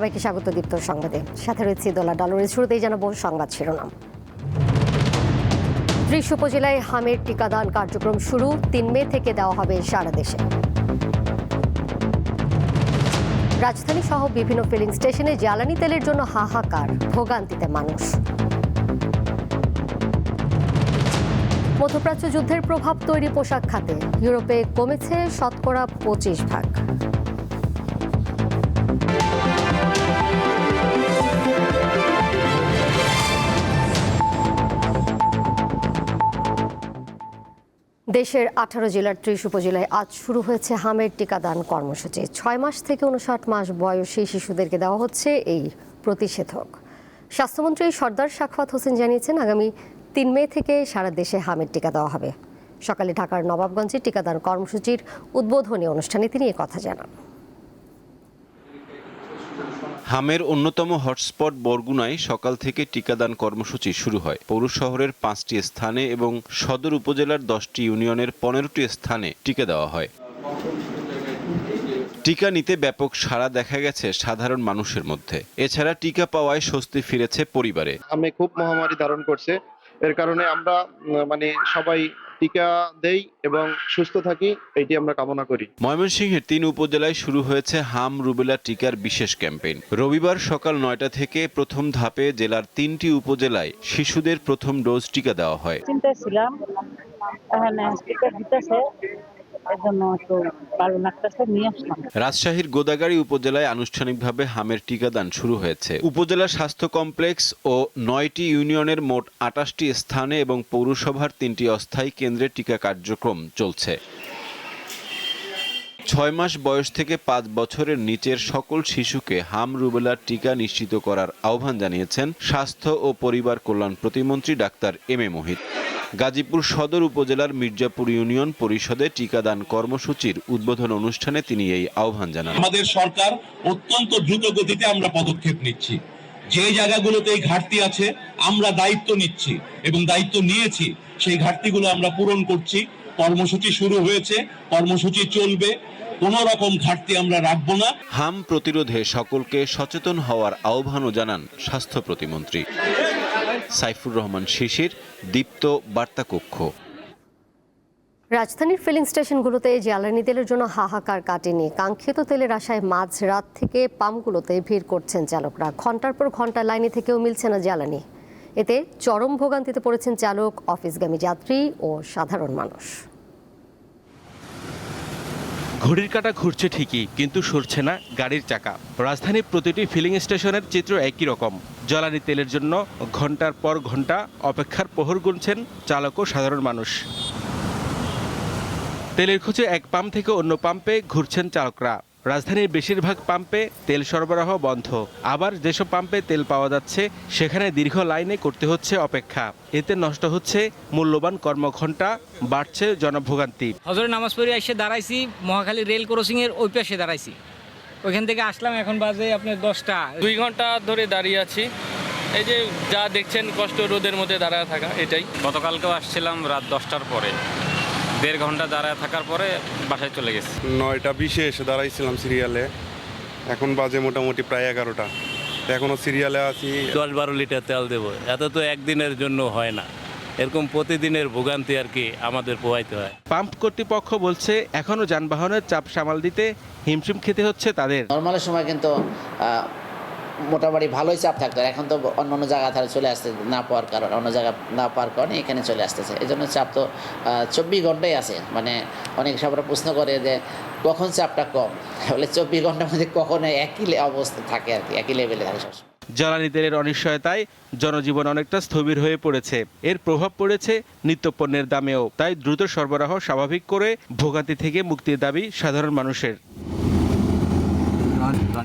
সবাইকে স্বাগত দীপ্ত সংবাদে। সাথে রয়েছে দোলা ডলরের। শুরুতেই জানাবো সংবাদ শিরোনাম। ৩০ উপজেলায় হামের টিকাদান কার্যক্রম শুরু, ৩ মে থেকে দেওয়া হবে সারা দেশে। রাজধানী সহ বিভিন্ন ফিলিং স্টেশনে জ্বালানি তেলের জন্য হাহাকার, ভোগান্তিতে মানুষ। মধ্যপ্রাচ্য যুদ্ধের প্রভাব তৈরি পোশাক খাতে ইউরোপে কমেছে 25%। দেশের 18 জেলার 30 উপজেলায় আজ শুরু হয়েছে হামের টিকাদান কর্মসূচি। 6 মাস থেকে 59 মাস বয়সী শিশুদেরকে দেওয়া হচ্ছে এই প্রতিষেধক। স্বাস্থ্যমন্ত্রী সর্দার সাখাওয়াত হোসেন জানিয়েছেন, আগামী 3 মে থেকে সারা দেশে হামের টিকা দেওয়া হবে। সকালে ঢাকার নবাবগঞ্জে টিকাদান কর্মসূচির উদ্বোধনী অনুষ্ঠানে তিনি এ কথা জানান। হামের অন্যতম হটস্পট বরগুনায় সকাল থেকে টিকাদান কর্মসূচি শুরু হয়। পৌর শহরের 5টি স্থানে এবং সদর উপজেলার 10টি ইউনিয়নের 15টি স্থানে টিকা দেওয়া হয়। টিকা নিতে ব্যাপক সাড়া দেখা গেছে সাধারণ মানুষের মধ্যে। এছাড়া টিকা পাওয়ায় স্বস্তি ফিরেছে পরিবারে। হামে খুব মহামারী ধারণ করছে, এর কারণে আমরা সবাই টিকা দেই এবং সুস্থ থাকি, এইটি আমরা কামনা করি। ময়মনসিংহের 3 উপজেলায় শুরু হয়েছে হাম রুবেলা টিকার বিশেষ ক্যাম্পেইন। রবিবার সকাল 9টা থেকে প্রথম ধাপে জেলার 3টি উপজেলায় শিশুদের প্রথম ডোজ টিকা দেওয়া হয়। চিন্তা ছিলাম এখানে টিকা দিতেছে, এজন্য একটু ভালো লাগতেছে, নিয়ে আসলাম। রাজশাহীর গোদাগাড়ী উপজেলায় আনুষ্ঠানিকভাবে হামের টিকাদান শুরু হয়েছে। উপজেলা স্বাস্থ্য কমপ্লেক্স ও 9টি ইউনিয়নের মোট 28টি স্থানে এবং পৌরসভার 3টি অস্থায়ী কেন্দ্রে টিকা কার্যক্রম চলছে। 6 মাস বয়স থেকে 5 বছরের নিচের সকল শিশুকে হাম রুবেলার টিকা নিশ্চিত করার আহ্বান জানিয়েছেন স্বাস্থ্য ও পরিবার কল্যাণ প্রতিমন্ত্রী ডাক্তার এম এ মোহিত। গাজীপুর সদর উপজেলার মির্জাপুর ইউনিয়ন পরিষদে টিকাদান কর্মসূচির উদ্বোধন অনুষ্ঠানে তিনি এই আহ্বান জানান। আমাদের সরকার অত্যন্ত দ্রুত গতিতে আমরা পদক্ষেপ নিচ্ছি। যে জায়গাগুলোতে এই ঘাটতি আছে আমরা দায়িত্ব নিচ্ছি এবং দায়িত্ব নিয়েছি, সেই ঘাটতিগুলো আমরা পূরণ করছি। কর্মসূচি শুরু হয়েছে, কর্মসূচি চলবে, কোনো রকম ঘাটতি আমরা রাখবো না। হাম প্রতিরোধে সকলকে সচেতন হওয়ার আহ্বানও জানান স্বাস্থ্য প্রতিমন্ত্রী। সাইফুর রহমান শিশির, দীপ্ত বার্তা কক্ষ। রাজধানীর ফিলিং স্টেশনগুলোতে জ্বালানি তেলের জন্য হাহাকার কাটেনি। কাঙ্ক্ষিত তেলের আশায় মাঝরাত থেকে পাম্পগুলোতে ভিড় করছেন চালকরা। ঘন্টার পর ঘন্টা লাইনে থেকেও মিলছে না জ্বালানি। এতে চরম ভোগান্তিতে পড়েছেন চালক, অফিসগামী যাত্রী ও সাধারণ মানুষ। ঘড়ির কাঁটা ঘুরছে ঠিকই, কিন্তু সরছে না গাড়ির চাকা। রাজধানীর প্রতিটি ফিলিং স্টেশনের চিত্র একই রকম। জ্বালানি তেলের জন্য ঘন্টার পর ঘন্টা অপেক্ষার প্রহর গুনছেন চালক ও সাধারণ মানুষ। তেলের খোঁজে এক পাম্প থেকে অন্য পাম্পে ঘুরছেন চালকরা। রাজধানীর বেশিরভাগ পাম্পে তেল সরবরাহ বন্ধ। আবার যেসব পাম্পে তেল পাওয়া যাচ্ছে সেখানে দীর্ঘ লাইনে করতে হচ্ছে অপেক্ষা। এতে নষ্ট হচ্ছে মূল্যবান কর্মঘণ্টা, বাড়ছে জনভোগান্তি। হজরে নামাজ পড়ে এসে দাঁড়াইছি মহাখালী রেল ক্রসিংয়ের ওই পাশে দাঁড়াইছি। ওইখান থেকে আসলাম, এখন বাজে আপনার 10টা। 2 ঘন্টা ধরে দাঁড়িয়ে আছি। এই যে যা দেখছেন কষ্ট, রোদের মধ্যে দাঁড়ায় থাকা, এটাই। গতকালকেও আসছিলাম রাত 10টার পরে, 1.5 ঘন্টা দাঁড়ায় থাকার পরে বাসায় চলে গেছি। 9:20 এসে দাঁড়াইছিলাম সিরিয়ালে, এখন বাজে মোটামুটি প্রায় 11টা, এখনো সিরিয়ালে আছি। 10-12 লিটার তেল দেবো, এত তো একদিনের জন্য হয় না, এরকম প্রতিদিনের ভোগান্তি আর কি আমাদের পোহাইতে হয়। পাম্প কর্তৃপক্ষ বলছে এখনও যানবাহনের চাপ সামাল দিতে হিমশিম খেতে হচ্ছে তাদের। নর্মালের সময় কিন্তু মোটামুটি ভালোই চাপ থাকতো, এখন তো অন্য জায়গা ধারে চলে আসতে না পাওয়ার কারণে, অন্য জায়গা না পাওয়ার কারণে এখানে চলে আসতেছে। এই জন্য চাপ তো 24 ঘন্টাই আছে। মানে অনেক সবাই প্রশ্ন করে যে কখন চাপটা কম, বলে 24 ঘন্টার মধ্যে কখনো একই অবস্থা থাকে আর কি, একই লেভেলে থাকে সবসময়। জ্বালানি তেলের অনিশ্চয়তায় জনজীবন অনেকটা স্থবির হয়ে পড়েছে। এর প্রভাব পড়েছে নিত্যপণ্যের দামেও। তাই দ্রুত সরবরাহ স্বাভাবিক করে ভোগান্তি থেকে মুক্তির দাবি সাধারণ মানুষের।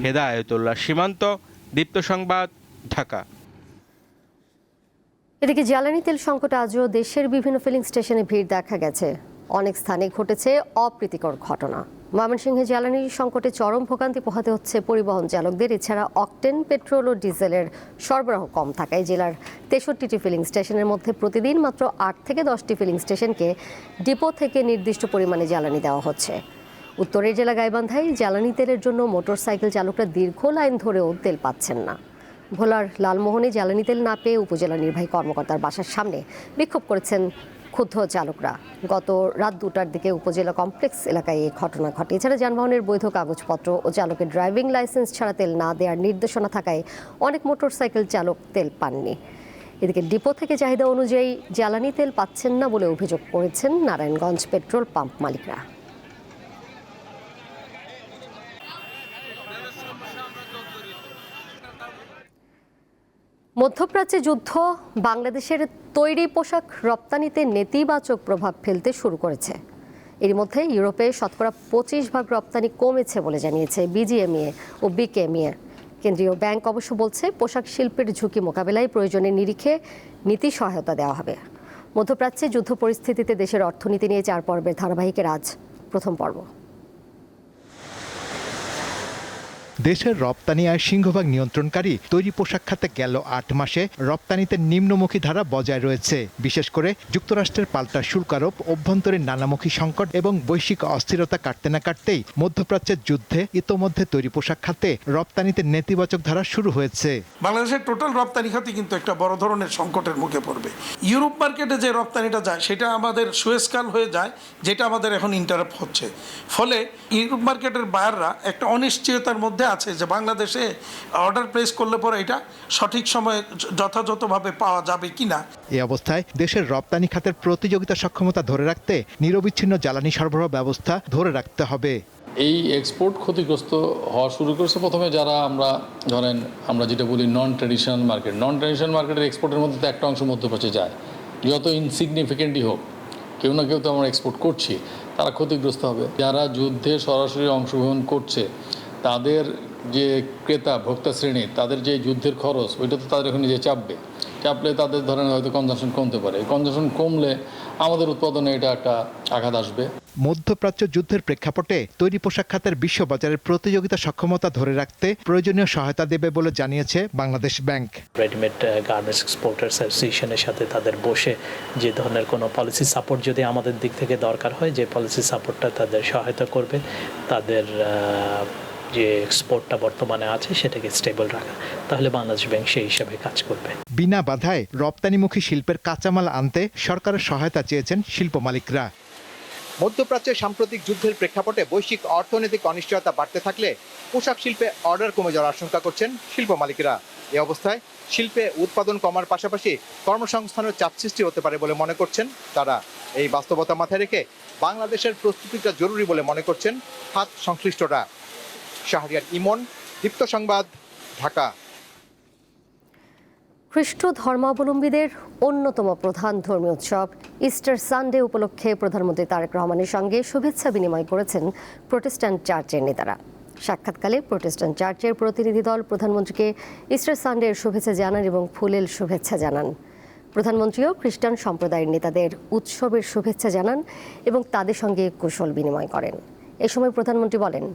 হেদায়েতুল্লাহ সীমান্ত, দীপ্ত সংবাদ, ঢাকা। এদিকে জ্বালানি তেল সংকটে আজও দেশের বিভিন্ন ফিলিং স্টেশনে ভিড় দেখা গেছে। অনেক স্থানে ঘটেছে অপ্রীতিকর ঘটনা। ময়মনসিংহে জ্বালানি সংকটে চরম ভোগান্তি পোহাতে হচ্ছে পরিবহন চালকদের। এছাড়া অকটেন, পেট্রোল ও ডিজেলের সরবরাহ কম থাকায় জেলার 63টি ফিলিং স্টেশনের মধ্যে প্রতিদিন মাত্র 8 থেকে 10টি ফিলিং স্টেশনকে ডিপো থেকে নির্দিষ্ট পরিমাণে জ্বালানি দেওয়া হচ্ছে। উত্তরের জেলা গাইবান্ধায় জ্বালানি তেলের জন্য মোটরসাইকেল চালকরা দীর্ঘ লাইন ধরেও তেল পাচ্ছেন না। ভোলার লালমোহনে জ্বালানি তেল না পেয়ে উপজেলা নির্বাহী কর্মকর্তার বাসার সামনে বিক্ষোভ করেছেন ক্ষুব্ধ চালকরা। গত রাত 2টার দিকে উপজেলা কমপ্লেক্স এলাকায় এই ঘটনা ঘটে। এছাড়া যানবাহনের বৈধ কাগজপত্র ও চালকের ড্রাইভিং লাইসেন্স ছাড়া তেল না দেওয়ার নির্দেশনা থাকায় অনেক মোটরসাইকেল চালক তেল পাননি। এদিকে ডিপো থেকে চাহিদা অনুযায়ী জ্বালানি তেল পাচ্ছেন না বলে অভিযোগ করেছেন নারায়ণগঞ্জ পেট্রোল পাম্প মালিকরা। মধ্যপ্রাচ্যে যুদ্ধ বাংলাদেশের তৈরি পোশাক রপ্তানিতে নেতিবাচক প্রভাব ফেলতে শুরু করেছে। এর মধ্যে ইউরোপে শতকরা 25% রপ্তানি কমেছে বলে জানিয়েছে বিজিএমইএ ও বিকেএমইএ। কেন্দ্রীয় ব্যাংক অবশ্য বলছে পোশাক শিল্পের ঝুঁকি মোকাবেলায় প্রয়োজনের নিরিখে নীতি সহায়তা দেওয়া হবে। মধ্যপ্রাচ্যে যুদ্ধ পরিস্থিতিতে দেশের অর্থনীতি নিয়ে 4 পর্বের ধারাবাহিকের আজ প্রথম পর্ব। দেশের রপ্তানি আয় সিংহভাগ নিয়ন্ত্রণকারী তৈরি পোশাক খাতে গেল 8 মাসে রপ্তানিতে নিম্নমুখী ধারা বজায় রয়েছে। বিশেষ করে যুক্তরাষ্ট্রের পাল্টা শুল্ক আরোপ, অভ্যন্তরীণ নানামুখী সংকট এবং বৈশ্বিক অস্থিরতা কাটতে না কাটতেই মধ্যপ্রাচ্যের যুদ্ধে ইতোমধ্যে তৈরি পোশাক খাতে রপ্তানিতে নেতিবাচক ধারা শুরু হয়েছে। বাংলাদেশের টোটাল রপ্তানি খাতে কিন্তু একটা বড় ধরনের সংকটের মুখে পড়বে। ইউরোপ মার্কেটে যে রপ্তানিটা যায় সেটা আমাদের সুয়েজ কানাল হয়ে যায়, যেটা আমাদের এখন ইন্টারাপ্ট হচ্ছে। ফলে ইউরোপ মার্কেটের বায়াররা একটা অনিশ্চয়তার মধ্যে আছে যে বাংলাদেশে অর্ডার প্লেস করলে পরে এটা সঠিক সময়ে যথাযথভাবে পাওয়া যাবে কিনা। এই অবস্থায় দেশের রপ্তানি খাতের প্রতিযোগিতা সক্ষমতা ধরে রাখতে নিরবিচ্ছিন্ন জ্বালানি সরবরাহ ব্যবস্থা ধরে রাখতে হবে। এই এক্সপোর্ট ক্ষতিগ্রস্ত হওয়া শুরু করেছে প্রথমে যারা আমরা যেটা বলি নন ট্র্যাডিশনাল মার্কেটের এক্সপোর্টের মধ্যে তো একটা অংশ মধ্যপ্রাচ্যে যায়, যত ইনসিগনিফিকেন্টই হোক, কেউ না কেউ তো আমরা এক্সপোর্ট করছি, তারা ক্ষতিগ্রস্ত হবে। যারা যুদ্ধে সরাসরি অংশগ্রহণ করছে তাদের যে ক্রেতা ভোক্তা শ্রেণী, তাদের যে যুদ্ধের খরচ ওইটা তো তাদের এখন নিজে চাপলে তাদের ধরেন হয়তো কনজামশন কমতে পারে। কনজামশন কমলে আমাদের উৎপাদনে এটা একটা আঘাত আসবে। মধ্যপ্রাচ্য যুদ্ধের প্রেক্ষাপটে তৈরি পোশাক খাতের বিশ্ববাজারের প্রতিযোগিতা সক্ষমতা ধরে রাখতে প্রয়োজনীয় সহায়তা দেবে বলে জানিয়েছে Bangladesh bank. Readymade garments exporters অ্যাসোসিয়েশনের সাথে তাদের বসে যে ধরনের কোনো পলিসি সাপোর্ট যদি আমাদের দিক থেকে দরকার হয়, যে পলিসি সাপোর্টটা তাদের সহায়তা করবে, তাদের যে এক্সপোর্টটা বর্তমানে আছে সেটাকে স্টেবল রাখা, তাহলে বাংলাদেশ ব্যাংক সেই হিসাবে কাজ করবে। বিনা বাধায় রপ্তানিমুখী শিল্পের কাঁচামাল আনতে সরকারের সহায়তা চেয়েছেন শিল্প মালিকরা। মধ্যপ্রাচ্যের সাম্প্রতিক যুদ্ধের প্রেক্ষাপটে বৈশ্বিক অর্থনৈতিক অনিশ্চয়তা বাড়তে থাকলে পোশাক শিল্পে অর্ডার কমে যাওয়ার আশঙ্কা করছেন শিল্প মালিকরা। এই অবস্থায় শিল্পে উৎপাদন কমার পাশাপাশি কর্মসংস্থানের চাপ সৃষ্টি হতে পারে বলে মনে করছেন তারা। এই বাস্তবতা মাথায় রেখে বাংলাদেশের প্রস্তুতিটা জরুরি বলে মনে করছেন হাত সংশ্লিষ্টরা। শাহরিয়ার ইমন, দীপ্ত সংবাদ, ঢাকা। খ্রিস্ট ধর্মাবলম্বীদের অন্যতম প্রধান ধর্মীয় উৎসব ইস্টার সানডে উপলক্ষে প্রধানমন্ত্রী তারেক রহমানের সঙ্গে শুভেচ্ছা বিনিময় করেছেন প্রোটেস্ট্যান্ট চার্চের নেতারা। সাক্ষাৎকালে প্রোটেস্ট্যান্ট চার্চের প্রতিনিধি দল প্রধানমন্ত্রীকে ইস্টার সানডের শুভেচ্ছা জানান এবং ফুলেল শুভেচ্ছা জানান। প্রধানমন্ত্রীও খ্রিস্টান সম্প্রদায়ের নেতাদের উৎসবের শুভেচ্ছা জানান এবং তাদের সঙ্গে কুশল বিনিময় করেন। এ সময় প্রধানমন্ত্রী বলেন,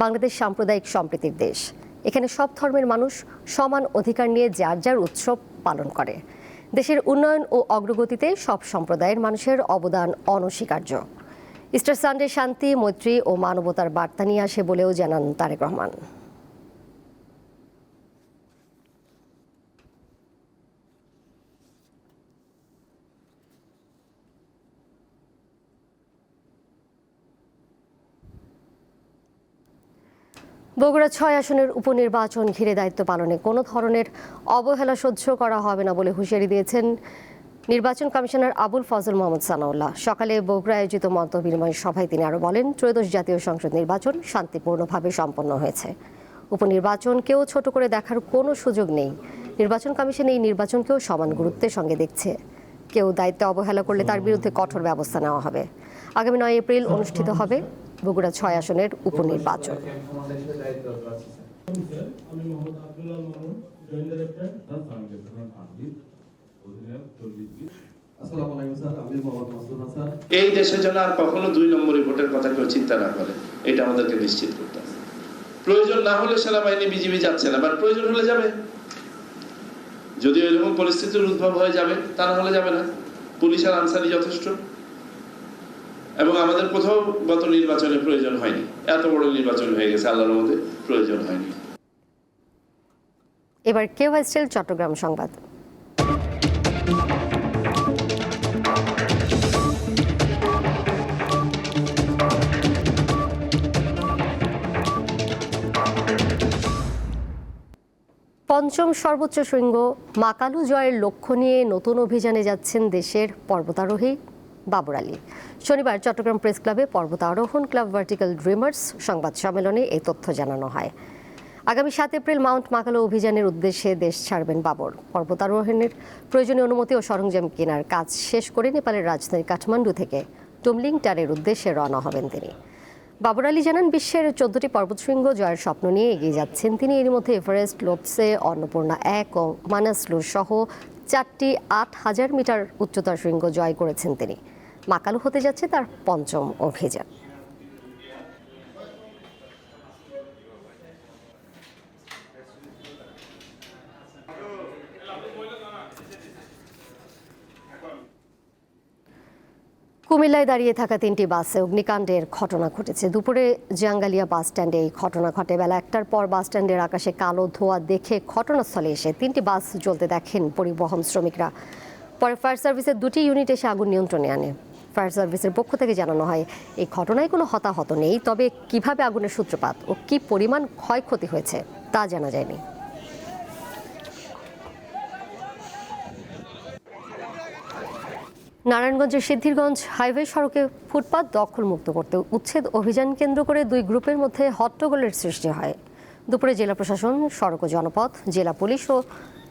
বাংলাদেশ সাম্প্রদায়িক সম্প্রীতির দেশ। এখানে সব ধর্মের মানুষ সমান অধিকার নিয়ে যার যার উৎসব পালন করে। দেশের উন্নয়ন ও অগ্রগতিতে সব সম্প্রদায়ের মানুষের অবদান অনস্বীকার্য। ইস্টার সানডে শান্তি, মৈত্রী ও মানবতার বার্তা নিয়ে আসে বলেও জানান তারেক রহমান। বগুড়া 6 আসনের উপনির্বাচন ঘিরে দায়িত্ব পালনে কোনো ধরনের অবহেলা সহ্য করা হবে না বলে হুঁশিয়ারি দিয়েছেন নির্বাচন কমিশনার আবুল ফজল মোহাম্মদ সানাউল্লাহ। সকালে বগুড়া আয়োজিত মত বিনিময় সভায় তিনি আরও বলেন, ত্রয়োদশ জাতীয় সংসদ নির্বাচন শান্তিপূর্ণভাবে সম্পন্ন হয়েছে। উপনির্বাচনকেও ছোট করে দেখার কোনো সুযোগ নেই। নির্বাচন কমিশন এই নির্বাচনকেও সমান গুরুত্বের সঙ্গে দেখছে। কেউ দায়িত্বে অবহেলা করলে তার বিরুদ্ধে কঠোর ব্যবস্থা নেওয়া হবে। আগামী 9 এপ্রিল অনুষ্ঠিত হবে বগুড়া 6 আসনের উপনির্বাচন। এই দেশের জন্য আর কখনো 2 নম্বরী ভোটের কথা কেউ চিন্তা না করে, এটা আমাদেরকে নিশ্চিত করতে হবে। প্রয়োজন না হলে সেনাবাহিনী বিজিবি যাচ্ছে না, বাট প্রয়োজন হলে যাবে। যদি এরকম পরিস্থিতির উদ্ভব হয়ে যাবে, তা না হলে যাবে না। পুলিশ আর আনসারি যথেষ্ট। এবং আমাদের কোথাও গত নির্বাচনে প্রয়োজন হয়নি, এত বড় নির্বাচন হয়ে গেছে আল্লাহর রহমতে, প্রয়োজন হয়নি। এবার কেওয়াইসিএল চট্টগ্রাম সংবাদ। পঞ্চম সর্বোচ্চ শৃঙ্গ মাকালু জয়ের লক্ষ্য নিয়ে নতুন অভিযানে যাচ্ছেন দেশের পর্বতারোহী বাবর আলী। শনিবার চট্টগ্রাম প্রেস ক্লাবে পর্বতারোহণ ক্লাব ভার্টিক্যাল ড্রিমার্স সংবাদ সম্মেলনে এই তথ্য জানানো হয়। আগামী 7 এপ্রিল মাউন্ট মাকালু অভিযানের উদ্দেশ্যে দেশ ছাড়বেন বাবর। পর্বতারোহণের প্রয়োজনীয় অনুমতি ও সরঞ্জাম কেনার কাজ শেষ করে নেপালের রাজধানী কাঠমান্ডু থেকে টুমলিং টারের উদ্দেশ্যে রওনা হবেন তিনি। বাবর আলী জানান, বিশ্বের 14টি পর্বতশৃঙ্গ জয়ের স্বপ্ন নিয়ে এগিয়ে যাচ্ছেন তিনি। এর মধ্যে এভারেস্ট, লোপসে, অন্নপূর্ণা 1 ও মানাসলু সহ 4টি 8000 মিটার উচ্চতার শৃঙ্গ জয় করেছেন তিনি। মাকালু হতে যাচ্ছে তার পঞ্চম অভিযান। কুমিল্লায় দাঁড়িয়ে থাকা 3টি বাসে অগ্নিকাণ্ডের ঘটনা ঘটেছে। দুপুরে জাঙ্গালিয়া বাস স্ট্যান্ডে এই ঘটনা ঘটে। বেলা 1টার পর বাস স্ট্যান্ডের আকাশে কালো ধোঁয়া দেখে ঘটনাস্থলে এসে 3টি বাস জ্বলতে দেখেন পরিবহন শ্রমিকরা। পরে ফায়ার সার্ভিসের 2টি ইউনিট এসে আগুন নিয়ন্ত্রণে আনে। ফায়ার সার্ভিসের পক্ষ থেকে জানানো হয়, এই ঘটনায় কোনো হতাহত নেই, তবে কিভাবে আগুনের সূত্রপাত ও কী পরিমাণ ক্ষয়ক্ষতি হয়েছে তা জানা যায়নি। নারায়ণগঞ্জের সিদ্ধিরগঞ্জ হাইওয়ে সড়কে ফুটপাত দখলমুক্ত করতে উচ্ছেদ অভিযান কেন্দ্র করে 2 গ্রুপের মধ্যে হট্টগোলের সৃষ্টি হয়। দুপুরে জেলা প্রশাসন, সড়ক ও জনপথ, জেলা পুলিশ ও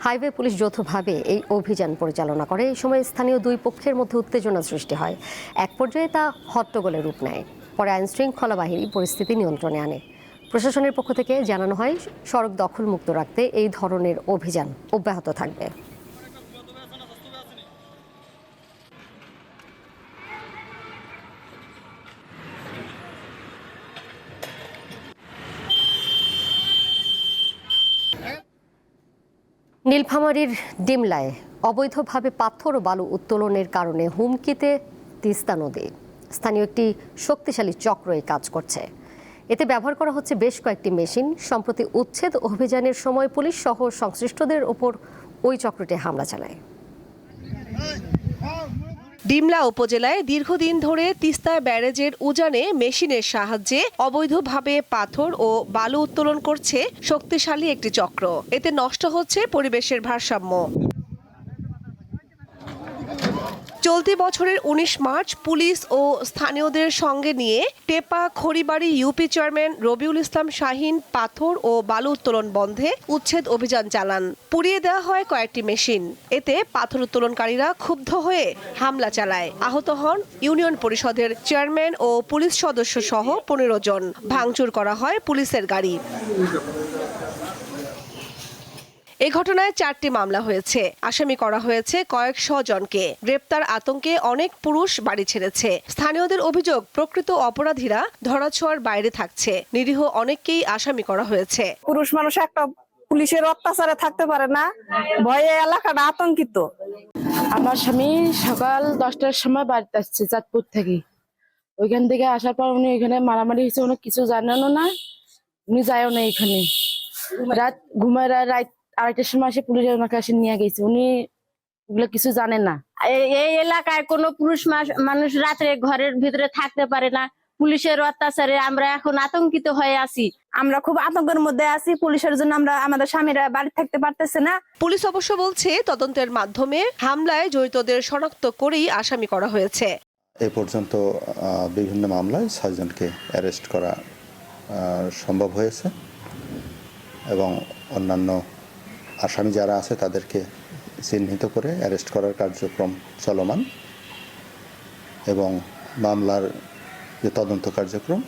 হাইওয়ে পুলিশ যৌথভাবে এই অভিযান পরিচালনা করে। এই সময় স্থানীয় 2 পক্ষের মধ্যে উত্তেজনা সৃষ্টি হয়। এক পর্যায়ে তা হট্টগোলের রূপ নেয়। পরে আইনশৃঙ্খলা বাহিনী পরিস্থিতি নিয়ন্ত্রণে আনে। প্রশাসনের পক্ষ থেকে জানানো হয়, সড়ক দখলমুক্ত রাখতে এই ধরনের অভিযান অব্যাহত থাকবে। নীলফামারীর ডিমলায় অবৈধভাবে পাথর ও বালু উত্তোলনের কারণে হুমকিতে তিস্তা নদী। স্থানীয় একটি শক্তিশালী চক্র এই কাজ করছে। এতে ব্যবহার করা হচ্ছে বেশ কয়েকটি মেশিন। সম্প্রতি উচ্ছেদ অভিযানের সময় পুলিশ সহ সংশ্লিষ্টদের ওপর ওই চক্রটি হামলা চালায়। ডিমলা উপজেলায় দীর্ঘদিন ধরে তিস্তা ব্যারেজের উজানে মেশিনের সাহায্যে অবৈধভাবে পাথর ও বালু উত্তোলন করছে শক্তিশালী একটি চক্র। এতে নষ্ট হচ্ছে পরিবেশের ভারসাম্য। চলতি বছরের 19 মার্চ পুলিশ ও স্থানীয়দের সঙ্গে নিয়ে টেপা খড়িবাড়ি ইউপি চেয়ারম্যান রবিউল ইসলাম শাহীন পাথর ও বালু উত্তোলন বন্ধে উচ্ছেদ অভিযান চালান। পুড়িয়ে দেওয়া হয় কয়েকটি মেশিন। এতে পাথর উত্তোলনকারীরা ক্ষুব্ধ হয়ে হামলা চালায়। আহত হন ইউনিয়ন পরিষদের চেয়ারম্যান ও পুলিশ সদস্য সহ 15 জন। ভাঙচুর করা হয় পুলিশের গাড়ি। এই ঘটনায় 4টি মামলা হয়েছে। আসামি করা হয়েছে কয়েকশো জনকে। গ্রেপ্তার আতঙ্কে অনেক পুরুষ বাড়ি ছেড়েছে। স্থানীয়দের অভিযোগ, প্রকৃত অপরাধীরা ধরাছোঁয়ার বাইরে থাকছে। নিরীহ অনেককেই আসামি করা হয়েছে। পুরুষ মানুষ একটা পুলিশের অত্যাচারে থাকতে পারে না, ভয়ে এলাকাটা আতঙ্কিত। আমার স্বামী সকাল 10টার সময় বাড়িতে আসছে চাঁদপুর থেকে। ওইখান থেকে আসার পর উনি এখানে মারামারি হয়েছে, উনি কিছু জানেনও না, উনি যায়ও না। এখানে রাত ঘুমায়, রাত 2টার সময় এসে পুলিশ ওনাকে এসে নিয়ে গেছে। উনি এগুলো কিছু জানেন না। এই এলাকায় কোনো পুরুষ মানুষ রাত্রে ঘরের ভিতরে থাকতে পারে না। পুলিশের অত্যাচারে আমরা এখন আতঙ্কিত হয়ে আছি। আমরা খুব আতঙ্কের মধ্যে আছি। পুলিশের জন্য আমরা আমাদের স্বামীরা বাড়ি থাকতে পারতেছে না। পুলিশ অবশ্য বলছে, তদন্তের মাধ্যমে হামলায় জড়িতদের শনাক্ত করেই আসামি করা হয়েছে। এ পর্যন্ত বিভিন্ন মামলায় 6 জনকে অ্যারেস্ট করা সম্ভব হয়েছে এবং অন্যান্য আসামি যারা আছে তাদেরকে চিহ্নিত করে অ্যারেস্ট করার কার্যক্রম চলমান এবং মামলার যে তদন্ত কার্যক্রম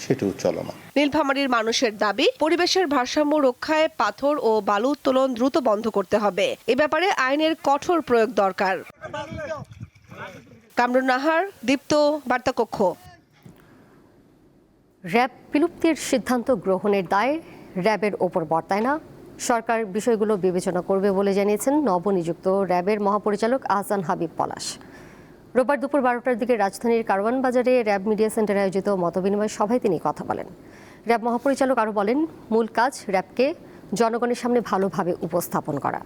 সেটিও চলমান। নীলফামারীর মানুষের দাবি, পরিবেশের ভারসাম্য রক্ষায় পাথর ও বালু উত্তোলন দ্রুত বন্ধ করতে হবে। এ ব্যাপারে আইনের কঠোর প্রয়োগ দরকার। কামরুন নাহার, দীপ্ত, বার্তাকক্ষ। র্যাব বিলুপ্তির সিদ্ধান্ত গ্রহণের দায় র্যাবের ওপর বর্তায় না। সরকার বিষয়গুলো বিবেচনা করবে বলে জানিয়েছেন নবনিযুক্ত র্যাবের মহাপরিচালক আহসান হাবিব পলাশ। রোববার দুপুর 12টার দিকে রাজধানীর কারওয়ান বাজারে র্যাব মিডিয়া সেন্টারে আয়োজিত মতবিনিময় সভায় তিনি কথা বলেন। র্যাব মহাপরিচালক আরও বলেন, মূল কাজ র্যাবকে জনগণের সামনে ভালোভাবে উপস্থাপন করা,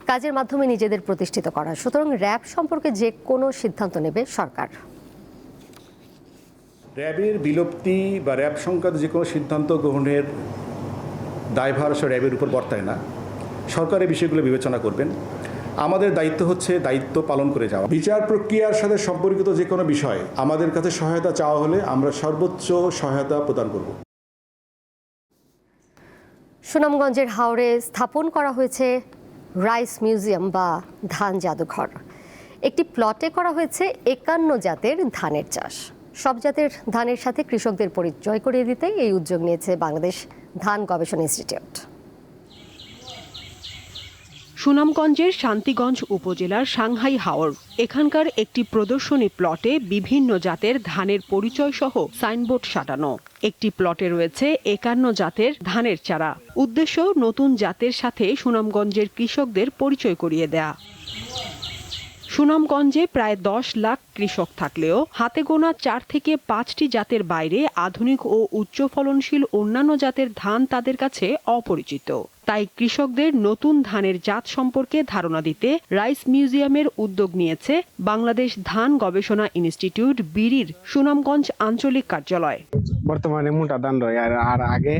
কাজের মাধ্যমে নিজেদের প্রতিষ্ঠিত করা। সুতরাং র্যাব সম্পর্কে যে কোনো সিদ্ধান্ত নেবে সরকার। র্যাবের বিলুপ্তি বা র্যাব সংক্রান্ত যে কোনো সিদ্ধান্ত গ্রহণের দায়ভার র্যাবের উপর বর্তায় না। সরকার এই বিষয়গুলো বিবেচনা করবেন। আমাদের দায়িত্ব হচ্ছে দায়িত্ব পালন করে যাওয়া। বিচার প্রক্রিয়ার সাথে সম্পর্কিত যে কোনো বিষয়ে আমাদের কাছে সহায়তা চাওয়া হলে আমরা সর্বোচ্চ সহায়তা প্রদান করব। সুনামগঞ্জের হাওরে স্থাপন করা হয়েছে রাইস মিউজিয়াম বা ধান জাদুঘর। একটি প্লটে করা হয়েছে 51 জাতের ধানের চাষ। সব জাতের ধানের সাথে কৃষকদের পরিচয় করিয়ে দিতে এই উদ্যোগ নিয়েছে বাংলাদেশ ধান গবেষণা ইনস্টিটিউট। সুনামগঞ্জের শান্তিগঞ্জ উপজেলার সাংহাই হাওর এখানকার একটি প্রদর্শনী প্লটে বিভিন্ন জাতের ধানের পরিচয় সহ সাইনবোর্ড সাটানো। একটি প্লটে রয়েছে 51 জাতের ধানের চারা। উদ্দেশ্য নতুন জাতের সাথে সুনামগঞ্জের কৃষকদের পরিচয় করিয়ে দেয়া। সুনামগঞ্জে প্রায় 10 লাখ কৃষক থাকলেও হাতে গোনা 4 থেকে 5টি জাতের বাইরে আধুনিক ও উচ্চ ফলনশীল অন্যান্য জাতের ধান তাদের কাছে অপরিচিত। তাই কৃষকদের নতুন ধানের জাত সম্পর্কে ধারণা দিতে রাইস মিউজিয়ামের উদ্যোগ নিয়েছে বাংলাদেশ ধান গবেষণা ইনস্টিটিউট বিড়ির সুনামগঞ্জ আঞ্চলিক কার্যালয়। বর্তমানে মোটা ধান রয় আর আগে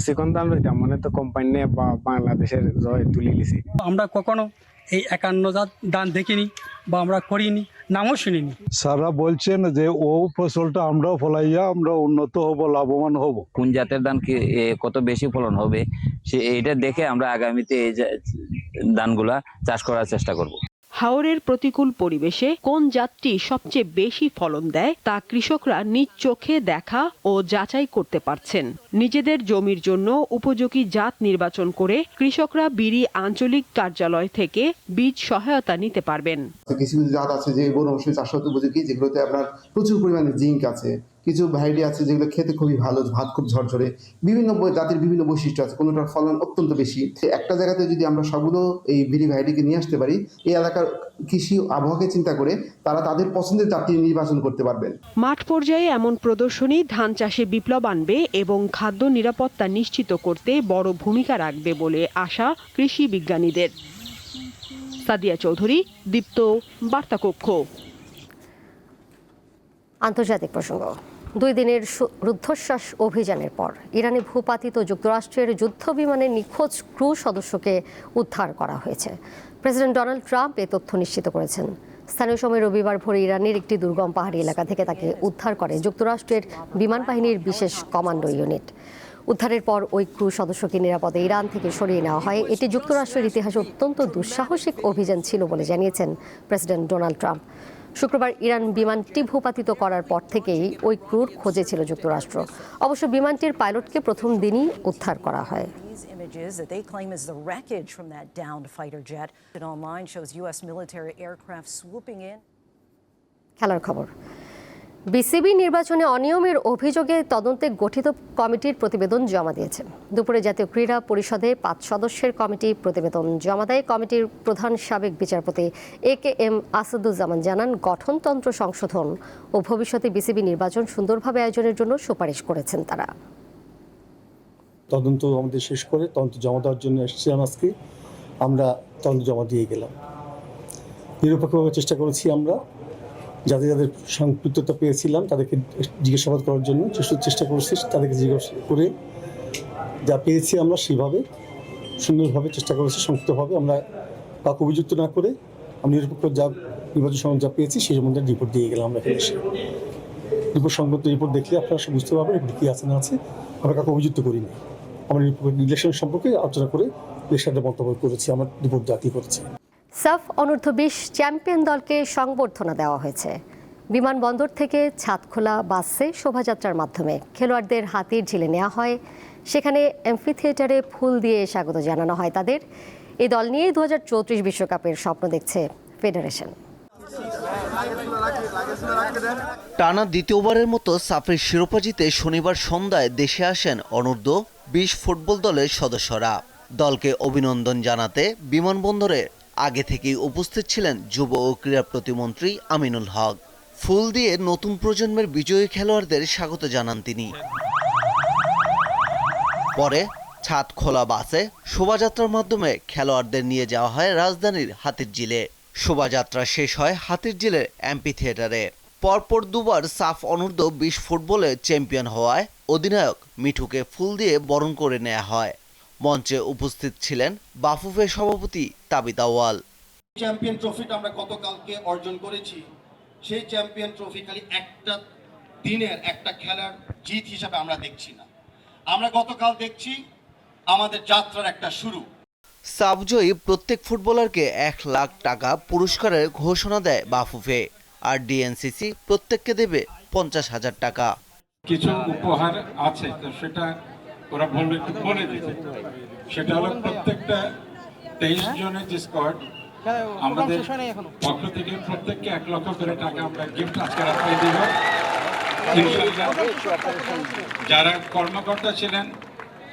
চিকন ধান রইতাম, মানে তো কোম্পানি বা বাংলাদেশের জয় তুলে গেছি। আমরা কখনো এই 51 জাত ধান দেখিনি বা আমরা করিনি, নামও শুনিনি। স্যাররা বলছেন যে ও ফসলটা আমরাও ফলাইয়া আমরা উন্নত হব, লাভবান হব। কোন জাতের ধান কত বেশি ফলন হবে এইটা দেখে আমরা আগামীতে এই ধানগুলা চাষ করার চেষ্টা করব। হাওরের প্রতিকূল পরিবেশে কোন জাতটি সবচেয়ে বেশি ফলন দেয় তা কৃষকরা নিজ চোখে দেখা ও যাচাই করতে পারছেন। নিজেদের জমির জন্য উপযোগী জাত নির্বাচন করে কৃষকরা বিড়ি আঞ্চলিক কার্যালয় থেকে বীজ সহায়তা নিতে পারবেন। কিছু জাত আছে যে বড় অংশে চাষাবাদ উপযোগী, যেগুলোতে আপনার প্রচুর পরিমাণে জিঙ্ক আছে। কিছু ভ্যারাইটি আছে যেগুলো খেতে খুবই ভালো, ভাত খুব ঝরঝরে। বিভিন্ন জাতির বিভিন্ন বৈশিষ্ট্য আছে, কোনোটার ফলন অত্যন্ত বেশি। একটা জায়গাতে যদি আমরা সবগুলো এই বিড়ি ভ্যারাইটিকে নিয়ে আসতে পারি, এই এলাকার কৃষি আবহাওয়াকে চিন্তা করে তারা তাদের পছন্দের জাতটি নির্বাচন করতে পারবেন। মাঠ পর্যায়ে এমন প্রদর্শনী ধান চাষে বিপ্লব আনবে এবং খাদ্য নিরাপত্তা নিশ্চিত করতে বড় ভূমিকা রাখবে বলে আশা কৃষি বিজ্ঞানীদের। সাদিয়া চৌধুরী, দীপ্ত, বার্তাকক্ষ। আন্তর্জাতিক প্রসঙ্গ। 2 দিনের রুদ্ধশ্বাস অভিযানের পর ইরানে ভূপাতিত যুক্তরাষ্ট্রের যুদ্ধ বিমানের নিখোঁজ ক্রু সদস্যকে উদ্ধার করা হয়েছে। প্রেসিডেন্ট ডোনাল্ড ট্রাম্প এ তথ্য নিশ্চিত করেছেন। স্থানীয় সময় রবিবার ভোরে ইরানের একটি দুর্গম পাহাড়ি এলাকা থেকে তাকে উদ্ধার করে যুক্তরাষ্ট্রের বিমান বাহিনীর বিশেষ কমান্ডো ইউনিট। উদ্ধারের পর ওই ক্রু সদস্যকে নিরাপদে ইরান থেকে সরিয়ে নেওয়া হয়। এটি যুক্তরাষ্ট্রের ইতিহাসে অত্যন্ত দুঃসাহসিক অভিযান ছিল বলে জানিয়েছেন প্রেসিডেন্ট ডোনাল্ড ট্রাম্প। শুক্রবার ইরান বিমানটি ভূপাতিত করার পর থেকেই ওই ক্রুর খোঁজে ছিল যুক্তরাষ্ট্র। অবশ্য বিমানটির পাইলটকে প্রথম দিনই উদ্ধার করা হয়। That they claim is the wreckage from that downed fighter jet. It online shows U.S. military aircraft swooping in. খেলার খবর। বিসিবি নির্বাচনে অনিয়মের অভিযোগে তদন্তে গঠিত কমিটির প্রতিবেদন জমা দিয়েছে। দুপুরে জাতীয় ক্রীড়া পরিষদে 5 সদস্যের কমিটি প্রতিবেদন জমা দেয়। কমিটির প্রধান সাবেক বিচারপতি AKM আসাদুজ্জামান জানান, গঠনতন্ত্র সংশোধন ও ভবিষ্যতে বিসিবি নির্বাচন সুন্দরভাবে আয়োজনের জন্য সুপারিশ করেছেন তারা। তদন্ত আমাদের শেষ করে তদন্ত জমা দেওয়ার জন্য এসেছিলাম আজকে। আমরা তদন্ত জমা দিয়ে গেলাম। নিরপেক্ষভাবে চেষ্টা করেছি আমরা, যাদের যাদের সম্পৃক্ততা পেয়েছিলাম তাদেরকে জিজ্ঞাসাবাদ করার জন্য চেষ্টা করেছি। তাদেরকে জিজ্ঞাসা করে যা পেয়েছি আমরা সেভাবে সুন্দরভাবে চেষ্টা করেছি, সংক্ষিপ্তভাবে। আমরা কাউকে অভিযুক্ত না করে আমি নিরপেক্ষ যা নির্বাচন সংক্রান্ত যা পেয়েছি সেই সম্বন্ধে রিপোর্ট দিয়ে গেলাম। আমরা এখানে এসে রিপোর্ট সংক্রান্ত রিপোর্ট দেখলে আপনারা সব বুঝতে পারবেন এগুলি কী আছে না আছে। আমরা কাউকে অভিযুক্ত করিনি। আমরা ইলেকশন সম্পর্কে আলোচনা করে ইলেকশনটা মন্তব্য করেছি, আমার রিপোর্ট দাখিল করেছি। সাফ অনূর্ধ্ব 20 চ্যাম্পিয়ন দলকে সংবর্ধনা দেওয়া হয়েছে। বিমানবন্দর থেকে ছাদখোলা বাসে শোভাযাত্রার মাধ্যমে খেলোয়াড়দের হাতির ঝিলে নেওয়া হয়। সেখানে অ্যাম্ফি থিয়েটারে ফুল দিয়ে স্বাগত জানানো হয় তাদের। এই দল নিয়ে 2034 বিশ্বকাপের স্বপ্ন দেখছে ফেডারেশন। টানা দ্বিতীয়বারের মতো সাফের শিরোপা জিতে শনিবার সন্ধ্যায় দেশে আসেন অনূর্ধ্ব 20 ফুটবল দলের সদস্যরা। দলকে অভিনন্দন জানাতে বিমানবন্দরে আগে থেকেই উপস্থিত ছিলেন যুব ও ক্রীড়া প্রতিমন্ত্রী আমিনুল হক। ফুল দিয়ে নতুন প্রজন্মের বিজয়ী খেলোয়াড়দের স্বাগত জানান তিনি। পরে ছাদ খোলা বাসে শোভাযাত্রার মাধ্যমে খেলোয়াড়দের নিয়ে যাওয়া হয় রাজধানীর হাতিরঝিলে। শোভাযাত্রা শেষ হয় হাতিরঝিলের এমপি থিয়েটারে। পরপর দুবার সাফ অনূর্ধ্ব 20 ফুটবলে চ্যাম্পিয়ন হওয়ায় অধিনায়ক মিঠুকে ফুল দিয়ে বরণ করে নেওয়া হয়। মঞ্চে উপস্থিত ছিলেন বাফুফে সভাপতি তাবিদ আউয়াল। চ্যাম্পিয়ন ট্রফিটা আমরা গতকালকে অর্জন করেছি, সেই চ্যাম্পিয়ন ট্রফি খালি একটা দিনের একটা খেলার জিত হিসাবে আমরা দেখছি না, আমরা গতকাল দেখছি আমাদের যাত্রার একটা শুরু। সাবজয়ী প্রত্যেক ফুটবলারকে 1 লাখ টাকা পুরস্কারের ঘোষণা দেয় বাফুফে, আর ডিএনসিসি প্রত্যেককে দেবে 50,000 টাকা। কিছু উপহার আছে, তো সেটা ওরা বলবে, একটু বলে দিতে। সেটা হলো প্রত্যেকটা 23 জনের যে স্কোয়াড, আমাদের পক্ষ থেকে প্রত্যেককে 1 লক্ষ করে টাকা আমরা গিফট আজকে রাত্রে দিব। যারা কর্মকর্তা ছিলেন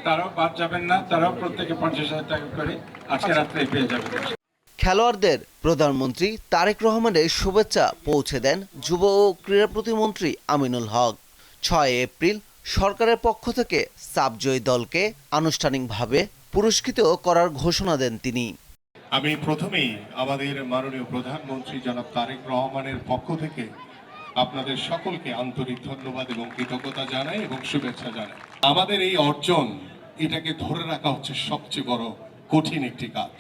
তারাও বাদ যাবেন না, তারাও প্রত্যেকে 50,000 টাকা করে আজকে রাত্রে পেয়ে যাবেন। খেলোয়াড়দের প্রধানমন্ত্রী তারেক রহমানের শুভেচ্ছা পৌঁছে দেন যুব ও ক্রীড়া প্রতিমন্ত্রী আমিনুল হক। 6 এপ্রিল সরকারের পক্ষ থেকে সাবজয়ী দলকে আনুষ্ঠানিকভাবে পুরস্কৃত করার ঘোষণা দেন তিনি। আমি প্রথমেই আমাদের মাননীয় প্রধানমন্ত্রী জনাব তারেক রহমানের পক্ষ থেকে আপনাদের সকলকে আন্তরিক ধন্যবাদ এবং কৃতজ্ঞতা জানাই এবং শুভেচ্ছা জানাই। আমাদের এই অর্জন, এটাকে ধরে রাখা হচ্ছে সবচেয়ে বড় কঠিন একটি কাজ,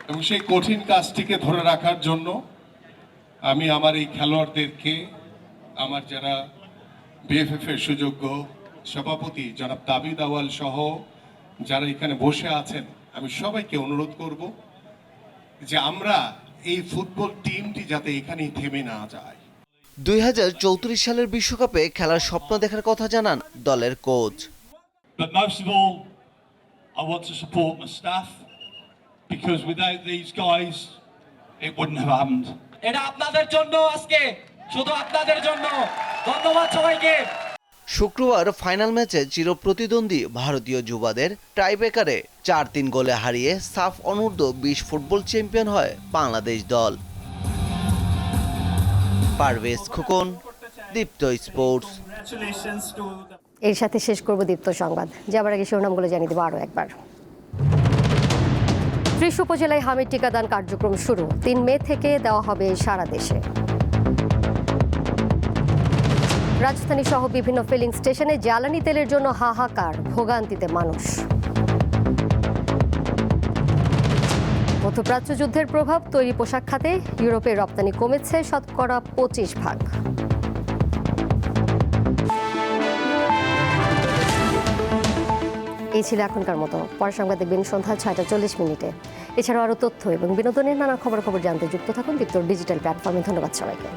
এবং সেই কঠিন কাজটিকে ধরে রাখার জন্য আমি আমার এই খেলোয়াড়দেরকে, আমার যারা বিএফএফ এর সুযোগ্য সভাপতি জনাব তাবিদ আউয়াল সহ যারা এখানে বসে আছেন, আমি সবাইকে অনুরোধ করব যে আমরা এই ফুটবল টিমটি যাতে এখানেই থেমে না যায়। 2034 সালের বিশ্বকাপে খেলার স্বপ্ন দেখার কথা জানান দলের coach. But most of all, I want to support my staff because without these guys it wouldn't have happened. এটা আপনাদের জন্য, আজকে শুধু আপনাদের জন্য। ধন্যবাদ সবাইকে। শুক্রবার ফাইনাল ম্যাচে চিরপ্রতিদ্বন্দ্বী ভারতীয় যুবাদের টাইব্রেকারে 4-3 গোলে হারিয়ে সাফ অনূর্ধ্ব 20 ফুটবল চ্যাম্পিয়ন হয় বাংলাদেশ দল। পারভেজ খোকন, দীপ্ত স্পোর্টস। এর সাথে শেষ করব দীপ্ত সংবাদ। যাবার আগে শিরোনামগুলো জানিয়ে দেবো আরও একবার। 30 উপজেলায় হামির টিকাদান কার্যক্রম শুরু, 3 মে থেকে দেওয়া হবে সারা দেশে। রাজধানী সহ বিভিন্ন ফিলিং স্টেশনে জ্বালানি তেলের জন্য হাহাকার, ভোগান্তিতে মানুষ। মধ্যপ্রাচ্য যুদ্ধের প্রভাব তৈরি পোশাক খাতে ইউরোপে রপ্তানি কমেছে 25%। এই ছিল এখনকার মতো। পরের সংবাদ দেখবেন সন্ধ্যা 6:40। এছাড়াও আরও তথ্য এবং বিনোদনের নানা খবর জানতে যুক্ত থাকুন দীপ্তর ডিজিটাল প্ল্যাটফর্মে। ধন্যবাদ সবাইকে।